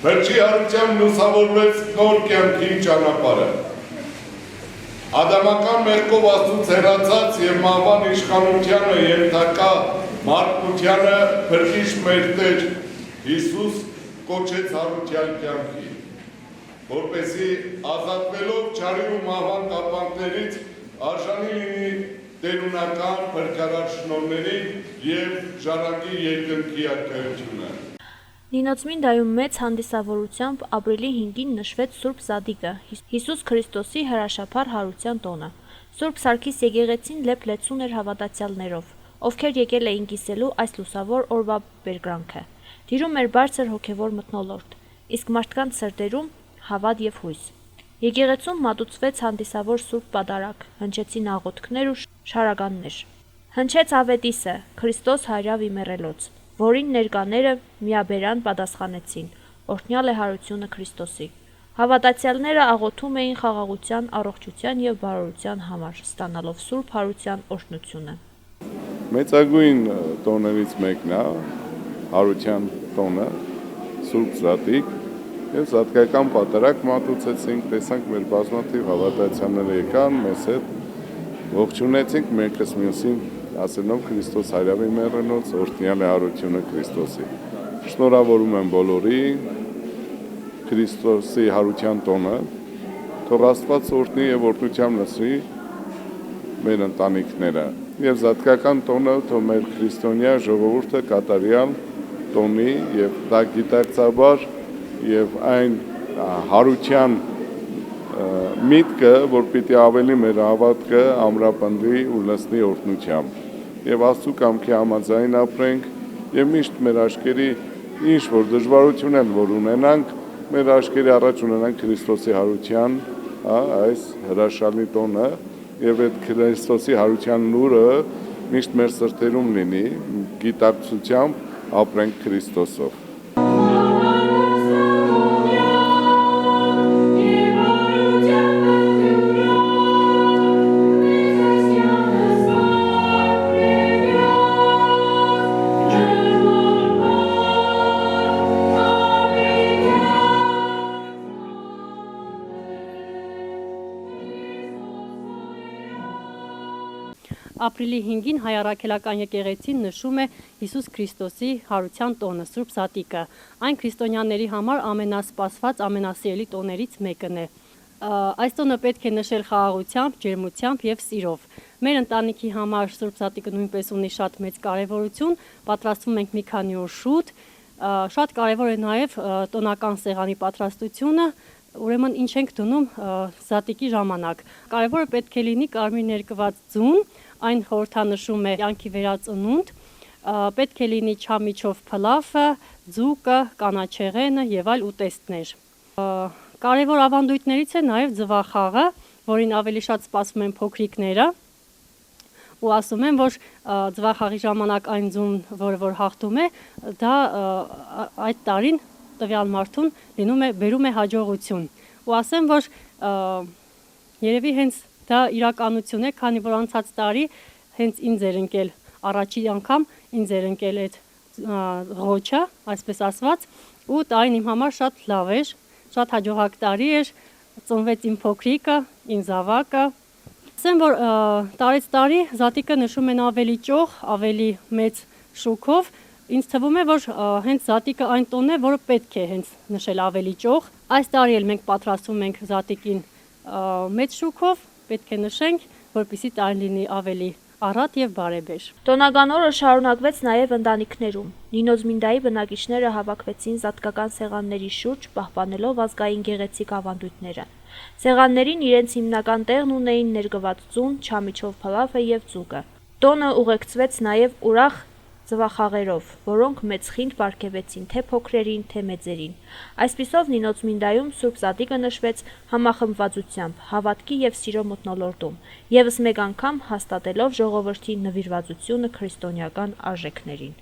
Վերջի հարությամբ լուսավորվեց նոր կյանքի ճանապարհը։ Ադամական մեղքով Աստծուց հեռացած և մահվան իշխանությանը ենթակա մարդկությանը փրկիչ մեր Տեր Հիսուս կոչեց հարության կյանքի, որպեսզի ազատվելով չարի ու մահվան կապանքներից արժանի լինի տերունական փրկարար շնորհներին և ժառանգի երկնքի արքայությունը։ Նինոցմինդայում մեծ հանդիսավորությամբ ապրիլի 5-ին նշվեց Սուրբ Զատիկը, Հիսուս Քրիստոսի հրաշափառ հարության տոնը։ Սուրբ Սարգիս եկեղեցին լեփ-լեցուն էր հավատացյալներով, ովքեր եկել էին կիսելու այս լուսավոր օրվա բերկրանքը։ Տիրում էր բարձր հոգևոր մթնոլորտ, իսկ մարդկանց սրտերում հավատ և հույս։ Եկեղեցում մատուցվեց հանդիսավոր Սուրբ Պատարագ, հնչեցին աղոթքներ ու շարականներ։ Հնչեց ավետիսը «Քրիստոս հայրավ իմեռելոց», որին ներկաները միաբերան պատասխանեցին. «Օրհնյալ է հարությունը Քրիստոսի»։ Հավատացյալները աղոթում էին խաղաղության, առողջության և բարօրության համար, ստանալով Սուրբ հարության օրհնությունը։ Մեծագույն տոներից մեկն է հարության տոնը, Սուրբ Զատիկ, և զատկական պատարագ մատուցեցինք, տեսանք մեր բազմաթիվ հավատացյալները եկան, մեզ հետ ողջունեցինք մեկս մյուսին, ասելով Քրիստոս հայրավ իմեռելոց, օրհնյալ է հարությունը Քրիստոսի։ Շնորհավորում եմ բոլորի Քրիստոսի հարության տոնը, թող Աստված օրհնի և օրհնությամբ լցրի մեր ընտանիքները, և զատկական տոնը թող մեր քրիստոնյա ժողովուրդը կատարյալ տոնի և դա գիտակցաբար և այն հարության միտքը, որ պիտի ավելի մեր հավատքը ամրապնդի ու լցնի օրհնությամբ, և Աստծու կամքի համաձայն ապրենք, և միշտ մեր աչքերի ինչ որ դժվարություն են, որ ունենանք, մեր աչքերի առաջ ունենանք Քրիստոսի հարության այս հրաշալի տոնը, և այդ Քրիստոսի հարության լուրը միշտ մեր սրտերում լինի, գիտակցությամբ ապրենք Քրիստոսով։ Ապրիլի 5-ին Հայ առաքելական եկեղեցին նշում է Հիսուս Քրիստոսի հարության տոնը, Սուրբ Զատիկը։ Այն քրիստոնյաների համար ամենասպասված, ամենասիրելի տոներից մեկն է։ Այս տոնը պետք է նշել խաղաղությամբ, ջերմությամբ և սիրով։ Մեր ընտանիքի համար Սուրբ Զատիկը նույնպես ունի շատ մեծ կարևորություն, պատրաստվում ենք մի քանի օր շուտ։ Շատ կարևոր է նաև տոնական սեղանի պատրաստությունը, ուրեմն ինչ ենք դնում Զատիկի ժամանակ։ Կարևորը պետք է լինի կարմիր ներկված ձուն, այն խորհրդանշում է կյանքի վերածնունդ, պետք է լինի չամիչով փլավը, ձուկը, կանաչեղենը և այլ ուտեստներ։ Կարևոր ավանդույթներից է նաև ձվախաղը, որին ավելի շատ սպասում են փոքրիկները, ու ասում են, որ ձվախաղի ժամանակ այն ձուն, որ հաղթում է, դա այդ տարին տվյալ մարդուն բերում է հաջողություն։ Ու ասեմ, որ երևի հենց դա իրականություն է, քանի որ անցած տարի հենց ինձ էր ընկել առաջին անգամ ինձ էր ընկել այդ ղոչը, այսպես ասված, ու տարին իմ համար շատ լավ էր, շատ հաջողակ տարի էր, ծնվեց իմ փոքրիկը, իմ զավակը։ Ասեմ, որ տարեց տարի Զատիկը նշում են ավելի ճոխ, ավելի մեծ շուքով։ Ինձ թվում է, որ հենց Զատիկը այն տոնն է, որը պետք է հենց նշել ավելի ճոխ։ Այս տարի էլ մենք պատրաստվում ենք Զատիկին մեծ շուքով, պետք է նշենք, որպեսզի տարին լինի ավելի առատ և բարեբեր։ Տոնական օրը շարունակվեց նաև ընտանիքներում։ Նինոզմինդայի բնակիչները հավաքվեցին զատկական սեղանների շուրջ, պահպանելով ազգային գեղեցիկ ավանդույթները։ Սեղաններին իրենց հիմնական տեղն ունեին ներկված ձուն, չամիչով փլավը և ձուկը։ Տոնը ուղեկցվեց նաև ուրախ ձվախաղերով, որոնք մեծ խինդ պարգևեցին թե փոքրերին, թե մեծերին։ Այսպիսով Նինոզմինդայում Սուրբ Զատիկը նշվեց համախմբվածությամբ, հավատքի և սիրո մթնոլորտում, ևս մեկ անգամ հաստատելով ժողովրդի նվիրվածությունը քրիստոնեական արժեքներին։